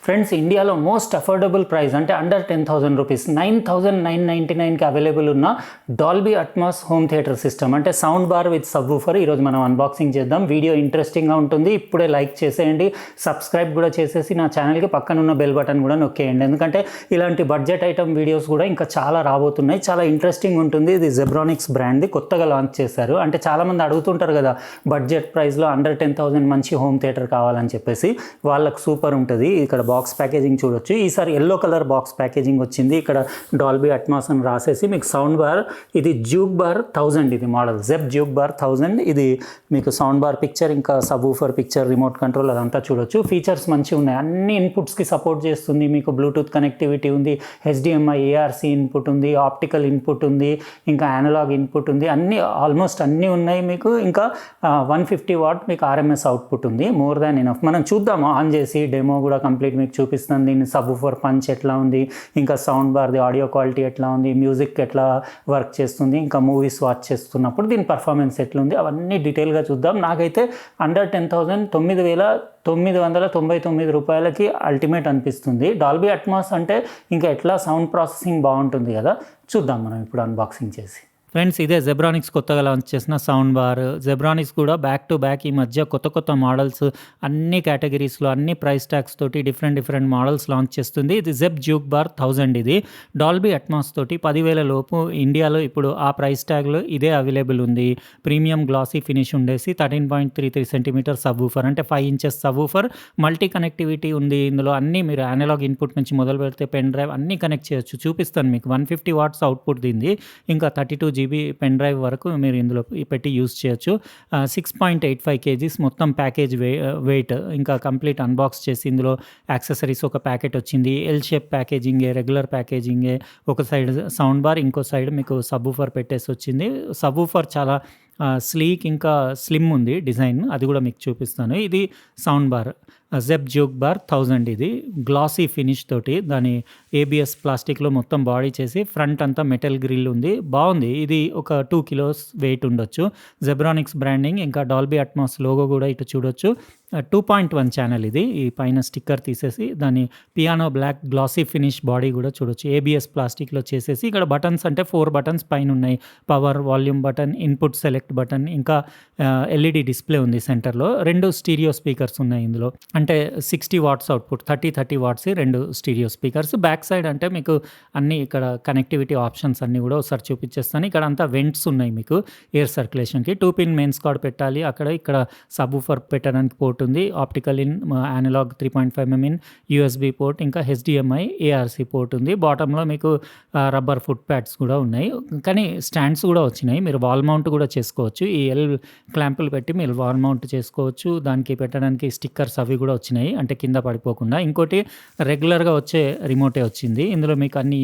Friends, ఇండియాలో most affordable price అంటే under 10,000 rupees 9,999కి available ఉన్న Dolby Atmos home theatre system అంటే సౌండ్ బార్ విత్ సబ్వూఫర్ ఈరోజు మనం అన్బాక్సింగ్ చేద్దాం. వీడియో ఇంట్రెస్టింగ్గా ఉంటుంది. ఇప్పుడే లైక్ చేసేయండి, సబ్స్క్రైబ్ కూడా చేసేసి నా ఛానల్కి పక్కన ఉన్న బెల్ బటన్ కూడా నొక్కేయండి. ఎందుకంటే ఇలాంటి బడ్జెట్ ఐటమ్ వీడియోస్ కూడా ఇంకా చాలా రాబోతున్నాయి. చాలా ఇంట్రెస్టింగ్ ఉంటుంది. ఇది జెబ్రానిక్స్ బ్రాండ్ది, కొత్తగా లాంచ్ చేశారు. అంటే చాలామంది అడుగుతుంటారు కదా, బడ్జెట్ ప్రైస్లో అండర్ 10,000 మంచి హోమ్ థియేటర్ కావాలని చెప్పేసి. వాళ్ళకి సూపర్ ఉంటుంది. ఇక్కడ బాక్స్ ప్యాకేజింగ్ చూడొచ్చు. ఈసారి ఎల్లో కలర్ బాక్స్ ప్యాకేజింగ్ వచ్చింది. ఇక్కడ డాల్బీ అట్మాస్ అని రాసేసి మీకు సౌండ్ బార్, ఇది జ్యూక్బార్ 1000, ఇది మోడల్ జెబ్ జ్యూక్బార్ 1000. ఇది మీకు సౌండ్ బార్ పిక్చర్, ఇంకా సబ్వూఫర్ పిక్చర్, రిమోట్ కంట్రోల్ అదంతా చూడొచ్చు. ఫీచర్స్ మంచిగా ఉన్నాయి. అన్ని ఇన్పుట్స్కి సపోర్ట్ చేస్తుంది. మీకు బ్లూటూత్ కనెక్టివిటీ ఉంది, HDMI ARC ఇన్పుట్ ఉంది, ఆప్టికల్ ఇన్పుట్ ఉంది, ఇంకా అనలాగ్ ఇన్పుట్ ఉంది. అన్నీ ఆల్మోస్ట్ అన్నీ ఉన్నాయి మీకు. ఇంకా 150 వాట్ మీకు RMS అవుట్పుట్ ఉంది. More than enough. మనం చూద్దాము, ఆన్ చేసి డెమో కూడా కంప్లీట్ మీకు చూపిస్తాను. దీన్ని సబ్వూఫర్ పంచ్ ఎట్లా ఉంది, ఇంకా సౌండ్ బార్ది ఆడియో క్వాలిటీ ఎట్లా ఉంది, మ్యూజిక్ ఎట్లా వర్క్ చేస్తుంది, ఇంకా మూవీస్ వాచ్ చేస్తున్నప్పుడు దీని పర్ఫార్మెన్స్ ఎట్లా ఉంది, అవన్నీ డీటెయిల్గా చూద్దాం. నాకైతే అండర్ 10,000 9,999 రూపాయలకి అల్టిమేట్ అనిపిస్తుంది. డాల్బీ అట్మాస్ అంటే ఇంకా ఎట్లా సౌండ్ ప్రాసెసింగ్ బాగుంటుంది కదా, చూద్దాం మనం ఇప్పుడు అన్బాక్సింగ్ చేసి. ఫ్రెండ్స్, ఇదే జెబ్రానిక్స్ కొత్తగా లాంచ్ చేసిన సౌండ్ బార్. జెబ్రానిక్స్ కూడా బ్యాక్ టు బ్యాక్ ఈ మధ్య కొత్త మోడల్స్ అన్ని కేటగిరీస్లో అన్ని ప్రైస్ ట్యాగ్స్ తోటి డిఫరెంట్ మోడల్స్ లాంచ్ చేస్తుంది. ఇది జెబ్ జ్యూక్బార్ 1000. ఇది డాల్బీ అట్మాస్ తోటి 10,000 లోపు ఇండియాలో ఇప్పుడు ఆ ప్రైస్ ట్యాగ్లో ఇదే అవైలబుల్ ఉంది. ప్రీమియం గ్లాసీ ఫినిష్ ఉండేసి 13.33 సెంటీమీటర్ సబ్వూఫర్ అంటే 5 ఇంచెస్ సబ్వూఫర్. మల్టీ కనెక్టివిటీ ఉంది ఇందులో. అన్నీ మీరు అనలాగ్ ఇన్పుట్ నుంచి మొదలు పెడితే పెన్ డ్రైవ్ అన్నీ కనెక్ట్ చేయొచ్చు. చూపిస్తాను మీకు. 150 వాట్స్ అవుట్పుట్ దీన్ని. ఇంకా 32 GB పెన్ డ్రైవ్ వరకు మీరు ఇందులో పెట్టి యూజ్ చేయొచ్చు. 6.85 kgs మొత్తం ప్యాకేజ్ వెయిట్. ఇంకా కంప్లీట్ అన్బాక్స్ చేసి ఇందులో యాక్సెసరీస్ ఒక ప్యాకెట్ వచ్చింది. ఎల్ షేప్ ప్యాకేజింగే, రెగ్యులర్ ప్యాకేజింగే. ఒక సైడ్ సౌండ్ బార్, ఇంకో సైడ్ మీకు సబ్వూఫర్ పెట్టేసి వచ్చింది. సబ్వూఫర్ చాలా స్లీక్ ఇంకా స్లిమ్ ఉంది డిజైన్, అది కూడా మీకు చూపిస్తాను. ఇది సౌండ్ బార్ జెబ్ జ్యూక్బార్ 1000. ఇది గ్లాసీ ఫినిష్ తోటి దాని ABS ప్లాస్టిక్లో మొత్తం బాడీ చేసి ఫ్రంట్ అంతా మెటల్ గ్రిల్ ఉంది. బాగుంది. ఇది ఒక 2 kilos వెయిట్ ఉండొచ్చు. జెబ్రానిక్స్ బ్రాండింగ్, ఇంకా డాల్బీ అట్మాస్ లోగో కూడా ఇటు చూడొచ్చు. 2.1 ఛానల్ ఇది. ఈ పైన స్టిక్కర్ తీసేసి దాని piano black glossy finish body కూడా చూడొచ్చు. ABS ప్లాస్టిక్లో చేసేసి ఇక్కడ బటన్స్ అంటే 4 బటన్స్ పైన ఉన్నాయి. Power, volume button, input select button, ఇంకా LED డిస్ప్లే ఉంది సెంటర్లో. 2 స్టీరియో స్పీకర్స్ ఉన్నాయి ఇందులో. అంటే 60 watts output, 30 watts 2 stereo speakers. Back side అంటే మీకు అన్ని ఇక్కడ కనెక్టివిటీ ఆప్షన్స్ అన్నీ కూడా ఒకసారి చూపించేస్తాను. ఇక్కడ అంతా వెంట్స్ ఉన్నాయి మీకు ఎయిర్ సర్క్యులేషన్కి. 2 పిన్ మెయిన్స్ కార్డ్ పెట్టాలి. ఇక్కడ సబ్వూఫర్ పెట్టడానికి పోర్ట్ ఉంది. Optical in, analogue 3.5mm in, USB port, ఇంకా HDMI ARC పోర్ట్ ఉంది. బాటంలో మీకు రబ్బర్ ఫుట్ ప్యాడ్స్ కూడా ఉన్నాయి. కానీ స్టాండ్స్ కూడా వచ్చినాయి. మీరు వాల్ మౌంట్ కూడా చేసుకోవచ్చు. ఈ L క్లాంపులు పెట్టి మీరు వాల్ మౌంట్ చేసుకోవచ్చు. దానికి పెట్టడానికి స్టిక్కర్స్ అవి కూడా వచ్చినాయి, అంటే కింద పడిపోకుండా. ఇంకోటి రెగ్యులర్గా వచ్చే రిమోటే వచ్చింది. ఇందులో మీకు అన్ని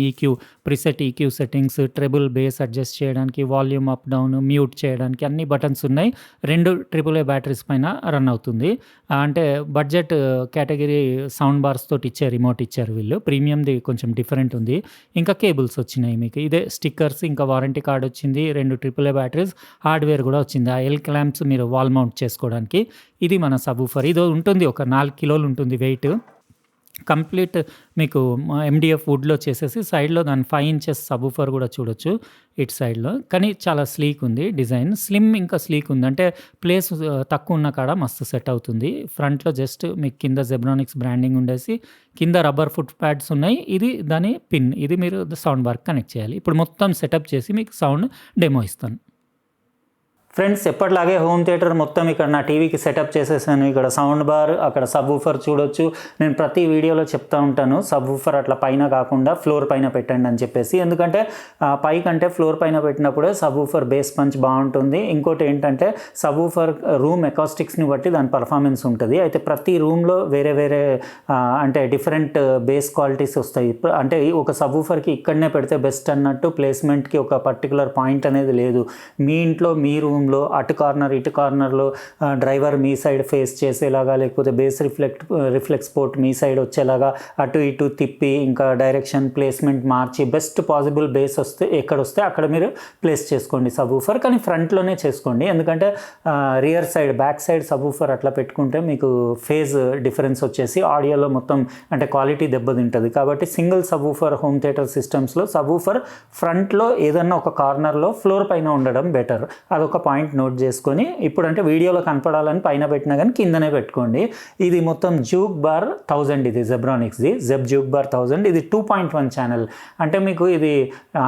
preset EQ settings, treble, base adjust చేయడానికి, వాల్యూమ్ అప్ డౌన్, మ్యూట్ చేయడానికి అన్ని బటన్స్ ఉన్నాయి. 2 AAA బ్యాటరీస్ పైన రన్ అవుతుంది. అంటే బడ్జెట్ కేటగిరీ సౌండ్ బార్స్ తోటి ఇచ్చే రిమోట్ ఇచ్చారు వీళ్ళు. ప్రీమియంది కొంచెం డిఫరెంట్ ఉంది. ఇంకా కేబుల్స్ వచ్చినాయి మీకు. ఇదే స్టిక్కర్స్, ఇంకా వారంటీ కార్డ్ వచ్చింది. 2 AAA బ్యాటరీస్, హార్డ్వేర్ కూడా వచ్చింది. ఆ L క్లాంప్స్ మీరు వాల్ మౌంట్ చేసుకోవడానికి. ఇది మన సబ్వూఫర్. ఇది ఉంటుంది, ఒక 4 కిలోలు ఉంటుంది వెయిట్. కంప్లీట్ మీకు MDF వుడ్లో చేసేసి సైడ్లో దాని 5 ఇంచెస్ సబ్వూఫర్ కూడా చూడొచ్చు ఇటు సైడ్లో. కానీ చాలా స్లీక్ ఉంది డిజైన్. స్లిమ్ ఇంకా స్లీక్ ఉంది. అంటే ప్లేస్ తక్కువ ఉన్న కాడ మస్తు సెట్ అవుతుంది. ఫ్రంట్లో జస్ట్ మీకు కింద జెబ్రానిక్స్ బ్రాండింగ్ ఉండేసి కింద రబ్బర్ ఫుట్ ప్యాడ్స్ ఉన్నాయి. ఇది దాని పిన్. ఇది మీరు సౌండ్ బార్ కనెక్ట్ చేయాలి. ఇప్పుడు మొత్తం సెటప్ చేసి మీకు సౌండ్ డెమో ఇస్తాను. ఫ్రెండ్స్, ఎప్పటిలాగే హోమ్ థియేటర్ మొత్తం ఇక్కడ నా టీవీకి సెటప్ చేసేసాను. ఇక్కడ సౌండ్ బార్, అక్కడ సబ్వూఫర్ చూడొచ్చు. నేను ప్రతి వీడియోలో చెప్తా ఉంటాను, సబ్వూఫర్ అట్లా పైన కాకుండా ఫ్లోర్ పైన పెట్టండి అని చెప్పేసి. ఎందుకంటే పై కంటే ఫ్లోర్ పైన పెట్టినప్పుడే సబ్వూఫర్ బేస్ పంచ్ బాగుంటుంది. ఇంకోటి ఏంటంటే సబ్వూఫర్ రూమ్ ఎకాస్టిక్స్ని బట్టి దాని పర్ఫార్మెన్స్ ఉంటుంది. అయితే ప్రతి రూమ్లో వేరే అంటే డిఫరెంట్ బేస్ క్వాలిటీస్ వస్తాయి. అంటే ఒక సబ్వూఫర్కి ఇక్కడనే పెడితే బెస్ట్ అన్నట్టు ప్లేస్మెంట్కి ఒక పర్టికులర్ పాయింట్ అనేది లేదు. మీ ఇంట్లో మీ రూమ్ రూమ్లో అటు కార్నర్ ఇటు కార్నర్లో డ్రైవర్ మీ సైడ్ ఫేస్ చేసేలాగా, లేకపోతే బేస్ రిఫ్లెక్స్ పోర్ట్ మీ సైడ్ వచ్చేలాగా అటు ఇటు తిప్పి ఇంకా డైరెక్షన్ ప్లేస్మెంట్ మార్చి బెస్ట్ పాసిబుల్ బేస్ వస్తే ఎక్కడ వస్తే అక్కడ మీరు ప్లేస్ చేసుకోండి సబ్వూఫర్. కానీ ఫ్రంట్లోనే చేసుకోండి, ఎందుకంటే rear side back side subwoofer అట్లా పెట్టుకుంటే మీకు ఫేజ్ డిఫరెన్స్ వచ్చేసి ఆడియోలో మొత్తం అంటే క్వాలిటీ దెబ్బతింటుంది. కాబట్టి సింగిల్ సబ్వూఫర్ హోమ్ థియేటర్ సిస్టమ్స్లో సబ్వూఫర్ ఫ్రంట్లో ఏదన్నా ఒక కార్నర్లో ఫ్లోర్ పైన ఉండడం బెటర్. అదొక పాయింట్ నోట్ చేసుకొని ఇప్పుడు అంటే వీడియోలో కనపడాలని పైన పెట్టినా కానీ కిందనే పెట్టుకోండి. ఇది మొత్తం జూక్బార్ 1000, ఇది జెబ్రానిక్స్ది జెబ్ జూక్బార్ 1000. ఇది 2.1 ఛానల్. అంటే మీకు ఇది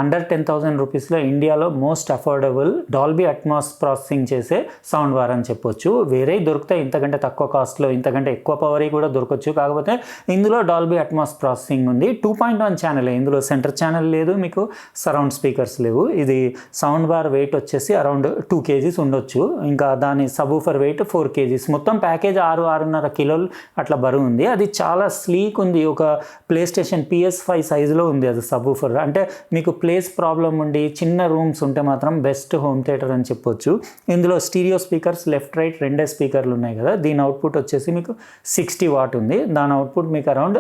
అండర్ 10,000 రూపీస్లో ఇండియాలో most affordable Dolby Atmos processing చేసే సౌండ్ బార్ అని చెప్పొచ్చు. వేరే దొరుకుతాయి ఇంతకంటే తక్కువ కాస్ట్లో, ఇంతకంటే ఎక్కువ పవర్ కూడా దొరకచ్చు. కాకపోతే ఇందులో డాల్బీ అట్మాస్ ప్రాసెసింగ్ ఉంది. 2.1 ఛానల్, ఇందులో సెంటర్ ఛానల్ లేదు, మీకు సరౌండ్ స్పీకర్స్ లేవు. ఇది సౌండ్ బార్ వెయిట్ వచ్చేసి అరౌండ్ 2 kgs ఉండొచ్చు. ఇంకా దాని సబ్వూఫర్ వెయిట్ 4 kgs. మొత్తం ప్యాకేజ్ 6-6.5 కిలోలు అట్లా బరువు ఉంది. అది చాలా స్లీక్ ఉంది, ఒక ప్లే స్టేషన్ PS5 సైజులో ఉంది అది సబ్వూఫర్. అంటే మీకు ప్లేస్ ప్రాబ్లం ఉండి చిన్న రూమ్స్ ఉంటే మాత్రం బెస్ట్ హోమ్ థియేటర్ అని చెప్పొచ్చు. ఇందులో స్టీరియో స్పీకర్స్ లెఫ్ట్ రైట్ రెండే స్పీకర్లు ఉన్నాయి కదా. దీని అవుట్పుట్ వచ్చేసి మీకు 60 వాట్ ఉంది, దాని అవుట్పుట్ మీకు అరౌండ్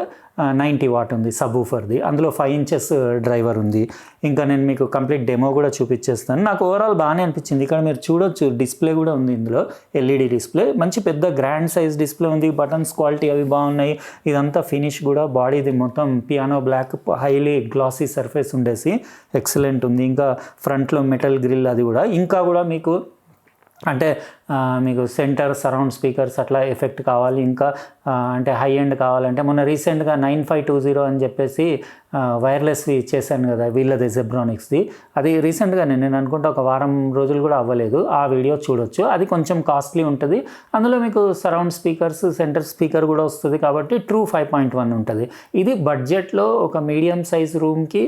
90 వాట్ ఉంది సబ్వూఫర్ది. అందులో 5 inches డ్రైవర్ ఉంది. ఇంకా నేను మీకు కంప్లీట్ డెమో కూడా చూపించేస్తాను. నాకు ఓవరాల్ బాగానే అనిపించింది. ఇక్కడ మీరు చూడొచ్చు డిస్ప్లే కూడా ఉంది, ఇందులో LED డిస్ప్లే, మంచి పెద్ద గ్రాండ్ సైజ్ డిస్ప్లే ఉంది. బటన్స్ క్వాలిటీ అవి బాగున్నాయి. ఇదంతా ఫినిష్ కూడా బాడీది మొత్తం piano black highly glossy surface ఉండేసి ఎక్సలెంట్ ఉంది. ఇంకా ఫ్రంట్లో మెటల్ గ్రిల్ అది కూడా. ఇంకా కూడా మీకు అంటే మీకు సెంటర్ సరౌండ్ స్పీకర్స్ అట్లా ఎఫెక్ట్ కావాలి, ఇంకా అంటే హై ఎండ్ కావాలంటే మొన్న రీసెంట్గా 9520 అని చెప్పేసి వైర్లెస్వి చేశాను కదా వీళ్ళది జెబ్రానిక్స్ది. అది రీసెంట్గా నేను అనుకుంటా ఒక వారం రోజులు కూడా అవ్వలేదు, ఆ వీడియో చూడొచ్చు. అది కొంచెం కాస్ట్లీ ఉంటుంది. అందులో మీకు సరౌండ్ స్పీకర్స్ సెంటర్ స్పీకర్ కూడా వస్తుంది కాబట్టి ట్రూ 5.1 ఉంటుంది. ఇది బడ్జెట్లో ఒక మీడియం సైజ్ రూమ్కి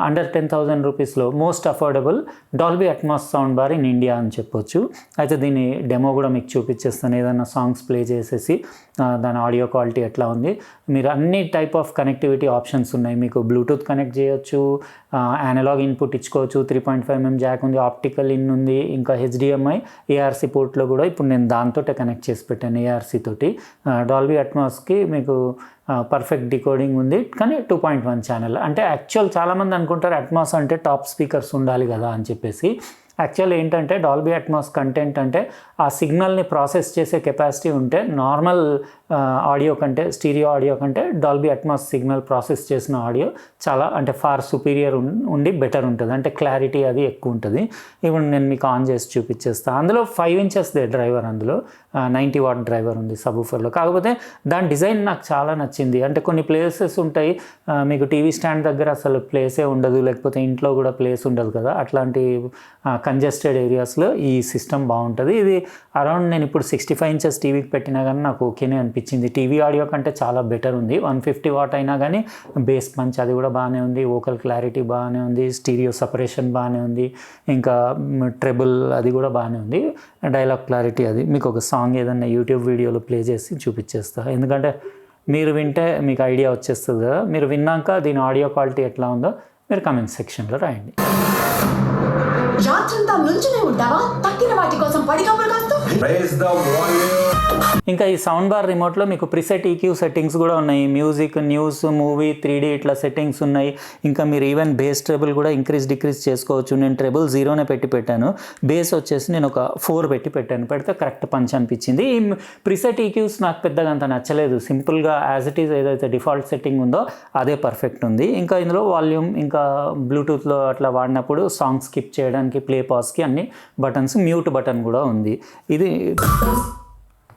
అండర్ 10,000 రూపీస్లో most affordable Dolby Atmos sound bar in India అని చెప్పొచ్చు. అయితే దీని డెమో కూడా మీకు చూపించేస్తాను, ఏదైనా సాంగ్స్ ప్లే చేసేసి దాని ఆడియో క్వాలిటీ ఎట్లా ఉంది. మీరు అన్ని టైప్ ఆఫ్ కనెక్టివిటీ ఆప్షన్స్ ఉన్నాయి. మీకు బ్లూటూత్ కనెక్ట్ చేయొచ్చు, అనలాగ్ ఇన్పుట్ ఇచ్చుకోవచ్చు, 3.5mm జాక్ ఉంది, ఆప్టికల్ ఇన్ ఉంది, ఇంకా HDMI ARC పోర్ట్లో కూడా ఇప్పుడు నేను దాంతో కనెక్ట్ చేసి పెట్టాను ARC తోటి. డాల్బీ అట్మాస్కి మీకు పర్ఫెక్ట్ డికోడింగ్ ఉంది. కానీ 2.1 ఛానల్. అంటే యాక్చువల్ చాలామంది అనుకుంటారు అట్మాస్ అంటే టాప్ స్పీకర్స్ ఉండాలి కదా అని చెప్పేసి. యాక్చువల్ ఏంటంటే డాల్బీ అట్మాస్ కంటెంట్ అంటే ఆ సిగ్నల్ని ప్రాసెస్ చేసే కెపాసిటీ ఉంటే నార్మల్ ఆడియో కంటే, స్టీరియో ఆడియో కంటే డాల్బీ అట్మాస్ సిగ్నల్ ప్రాసెస్ చేసిన ఆడియో చాలా అంటే ఫార్ సుపీరియర్ ఉండి బెటర్ ఉంటుంది. అంటే క్లారిటీ అది ఎక్కువ ఉంటుంది. ఇప్పుడు నేను మీకు ఆన్ చేసి చూపించేస్తాను. అందులో 5 inches డ్రైవర్, అందులో 90 వాట్ డ్రైవర్ ఉంది సబ్వూఫర్లో. కాకపోతే దాని డిజైన్ నాకు చాలా నచ్చింది. అంటే కొన్ని ప్లేసెస్ ఉంటాయి మీకు టీవీ స్టాండ్ దగ్గర అసలు ప్లేసే ఉండదు, లేకపోతే ఇంట్లో కూడా ప్లేస్ ఉండదు కదా, అట్లాంటి కంజెస్టెడ్ ఏరియాస్లో ఈ సిస్టమ్ బాగుంటుంది. ఇది అరౌండ్ నేను ఇప్పుడు 65 inches టీవీకి పెట్టినా కానీ నాకు ఓకేనే అనిపించింది. టీవీ ఆడియో కంటే చాలా బెటర్ ఉంది. 150 వాట్ అయినా కానీ బేస్ పంచ్ అది కూడా బాగానే ఉంది, వోకల్ క్లారిటీ బాగానే ఉంది, స్టీరియో సపరేషన్ బాగానే ఉంది, ఇంకా ట్రెబుల్ అది కూడా బాగానే ఉంది, డైలాగ్ క్లారిటీ అది. మీకు ఒక సాంగ్ ఏదన్నా యూట్యూబ్ వీడియోలో ప్లే చేసి చూపించేస్తా, ఎందుకంటే మీరు వింటే మీకు ఐడియా వచ్చేస్తుంది కదా. మీరు విన్నాక దీని ఆడియో క్వాలిటీ ఎట్లా ఉందో మీరు కామెంట్ సెక్షన్లో రాయండి. రాత్రంతా నుంచునే ఉంటావా? తక్కిన వాటి కోసం పడికప్పులు కాస్తూ. ఇంకా ఈ సౌండ్ బార్ రిమోట్లో మీకు ప్రిసెట్ EQ సెట్టింగ్స్ కూడా ఉన్నాయి. మ్యూజిక్, న్యూస్, మూవీ, 3D ఇట్లా సెట్టింగ్స్ ఉన్నాయి. ఇంకా మీరు ఈవెన్ బేస్ ట్రెబుల్ కూడా ఇంక్రీజ్ డిక్రీజ్ చేసుకోవచ్చు. నేను ట్రెబుల్ 0నే పెట్టాను, బేస్ వచ్చేసి నేను ఒక 4 పెట్టాను. పెడితే కరెక్ట్ పంచ్ అనిపించింది. ఈ ప్రిసెట్ EQs నాకు పెద్దగా అంత నచ్చలేదు. సింపుల్గా యాజ్ ఇట్ ఈజ్ ఏదైతే డిఫాల్ట్ సెట్టింగ్ ఉందో అదే పర్ఫెక్ట్ ఉంది. ఇంకా ఇందులో వాల్యూమ్, ఇంకా బ్లూటూత్లో అట్లా వాడినప్పుడు సాంగ్ స్కిప్ చేయడానికి, ప్లే పాస్కి అన్ని బటన్స్, మ్యూట్ బటన్ కూడా ఉంది. ఇది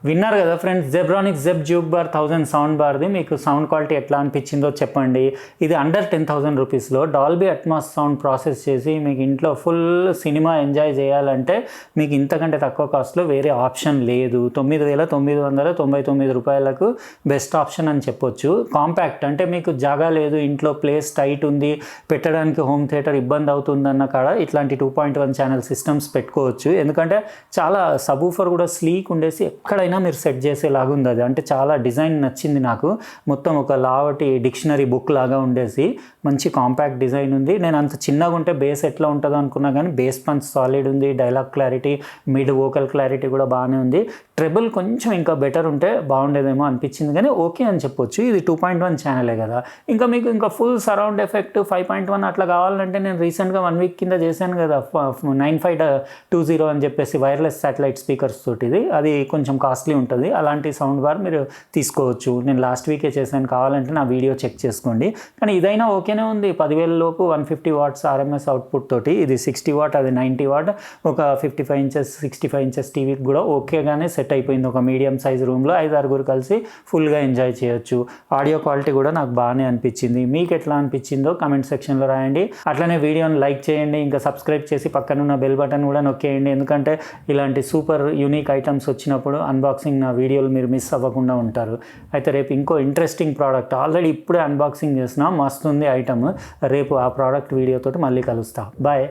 విన్నారు కదా ఫ్రెండ్స్, జెబ్రానిక్స్ జెబ్ జూక్బార్ 1000 సౌండ్ బార్ది. మీకు సౌండ్ క్వాలిటీ ఎట్లా అనిపించిందో చెప్పండి. ఇది అండర్ 10,000 రూపీస్లో డాల్బీ అట్మాస్ సౌండ్ ప్రాసెస్ చేసి మీకు ఇంట్లో ఫుల్ సినిమా ఎంజాయ్ చేయాలంటే మీకు ఇంతకంటే తక్కువ కాస్ట్లో వేరే ఆప్షన్ లేదు. 9,999 రూపాయలకు బెస్ట్ ఆప్షన్ అని చెప్పొచ్చు. కాంపాక్ట్ అంటే మీకు జాగా లేదు, ఇంట్లో ప్లేస్ టైట్ ఉంది, పెట్టడానికి హోమ్ థియేటర్ ఇబ్బంది అవుతుందన్న కాడ ఇట్లాంటి 2.1 ఛానల్ సిస్టమ్స్ పెట్టుకోవచ్చు. ఎందుకంటే చాలా సబ్వూఫర్ కూడా స్లీక్ ఉండేసి ఎక్కడైనా ఎక్కడైనా మీరు సెట్ చేసేలాగా ఉంది అది. అంటే చాలా డిజైన్ నచ్చింది నాకు. మొత్తం ఒక లావటి డిక్షనరీ బుక్ లాగా ఉండేసి మంచి కాంపాక్ట్ డిజైన్ ఉంది. నేను అంత చిన్నగా ఉంటే బేస్ ఎట్లా ఉంటుందో అనుకున్నా కానీ బేస్ పంచ్ సాలిడ్ ఉంది. Dialogue clarity, mid vocal clarity కూడా బాగానే ఉంది. ట్రెబుల్ కొంచెం ఇంకా బెటర్ ఉంటే బాగుండేదేమో అనిపించింది కానీ ఓకే అని చెప్పొచ్చు. ఇది 2.1 ఛానలే కదా. ఇంకా మీకు ఇంకా ఫుల్ సరౌండ్ ఎఫెక్ట్ 5.1 అట్లా కావాలంటే నేను రీసెంట్గా 1 వీక్ కింద చేశాను కదా 9520 అని చెప్పేసి వైర్లెస్ శాటిలైట్ స్పీకర్స్ తోటి. అది కొంచెం కాస్ట్లీ ఉంటుంది. అలాంటి సౌండ్ బార్ మీరు తీసుకోవచ్చు. నేను లాస్ట్ వీకే చేశాను, కావాలంటే నా వీడియో చెక్ చేసుకోండి. కానీ ఇదైనా ఓకేనే ఉంది. 10,000 లోపు 150 వాట్స్ ఆర్ఎంఎస్ అవుట్పుట్ తోటి. ఇది 60 వాట్, అది 90 వాట్. ఒక 55 ఇంచెస్ 65 ఇంచెస్ టీవీకి కూడా ఓకేగానే సెట్ అయిపోయింది. ఒక మీడియం సైజ్ రూమ్లో 5-6 కలిసి ఫుల్గా ఎంజాయ్ చేయొచ్చు. ఆడియో క్వాలిటీ కూడా నాకు బాగానే అనిపించింది. మీకు ఎట్లా అనిపించిందో కమెంట్ సెక్షన్లో రాయండి. అట్లనే వీడియోని లైక్ చేయండి, ఇంకా సబ్స్క్రైబ్ చేసి పక్కనున్న బెల్ బటన్ కూడా నొక్కేయండి. ఎందుకంటే ఇలాంటి సూపర్ యూనిక్ ఐటమ్స్ వచ్చినప్పుడు అన్బాక్సింగ్ నా వీడియోలు మీరు మిస్ అవ్వకుండా ఉంటారు. అయితే రేపు ఇంకో ఇంట్రెస్టింగ్ ప్రోడక్ట్ ఆల్రెడీ ఇప్పుడే అన్బాక్సింగ్ చేసిన, మస్తు ఉంది ఐటమ్. రేపు ఆ ప్రోడక్ట్ వీడియోతో మళ్ళీ కలుస్తా. బాయ్.